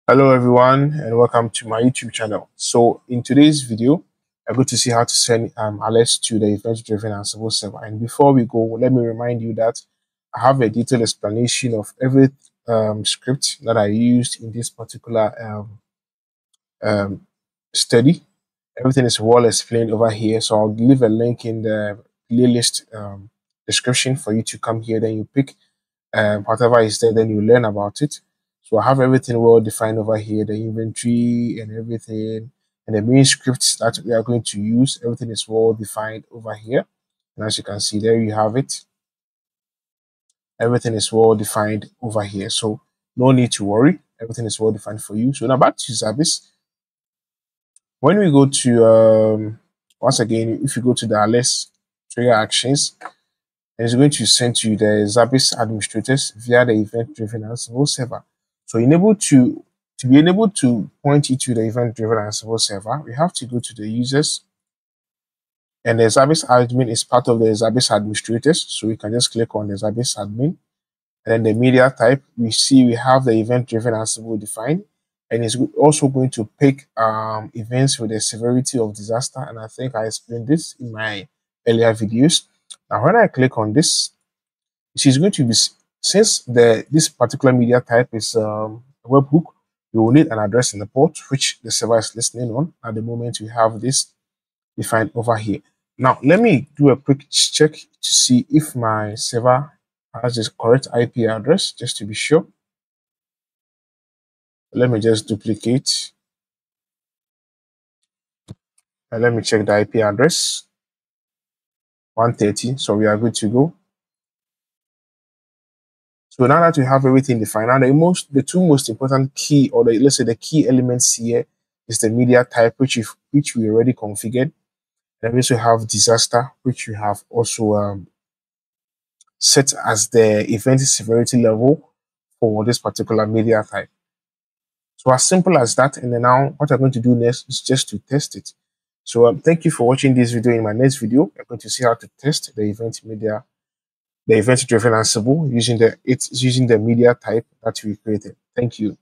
Hello everyone and welcome to my YouTube channel. So in today's video, I'm going to see how to send alerts to the event-driven Ansible server. And before we go, let me remind you that I have a detailed explanation of every script that I used in this particular study. Everything is well explained over here. So I'll leave a link in the playlist description for you to come here. Then you pick whatever is there, then you learn about it. So I have everything well defined over here, the inventory and everything, and the main scripts that we are going to use. Everything is well defined over here. And as you can see, there you have it. Everything is well defined over here. So no need to worry. Everything is well defined for you. So now back to Zabbix. When we go to, once again, if you go to the alerts trigger actions, and it's going to send to you the Zabbix administrators via the event-driven Ansible server. So to be able to point you to the event-driven Ansible server, we have to go to the users, and the Zabbix admin is part of the Zabbix administrators. So we can just click on the Zabbix admin, and then the media type, we have the event-driven Ansible defined, and it's also going to pick events with the severity of disaster. And I think I explained this in my earlier videos. Now, when I click on this, she's going to be, since this particular media type is a webhook, you will need an address in the port which the server is listening on. At the moment, we have this defined over here. Now, let me do a quick check to see if my server has the correct IP address, just to be sure. Let me just duplicate. And let me check the IP address. 130, so we are good to go. So now that we have everything defined, now the two most important key, or let's say the key elements here, is the media type, which we already configured. And we also have disaster, which we have also set as the event severity level for this particular media type. So as simple as that. And then now what I'm going to do next is just to test it. So thank you for watching this video. In my next video, I'm going to see how to test the event-driven Ansible using the media type that we created. Thank you.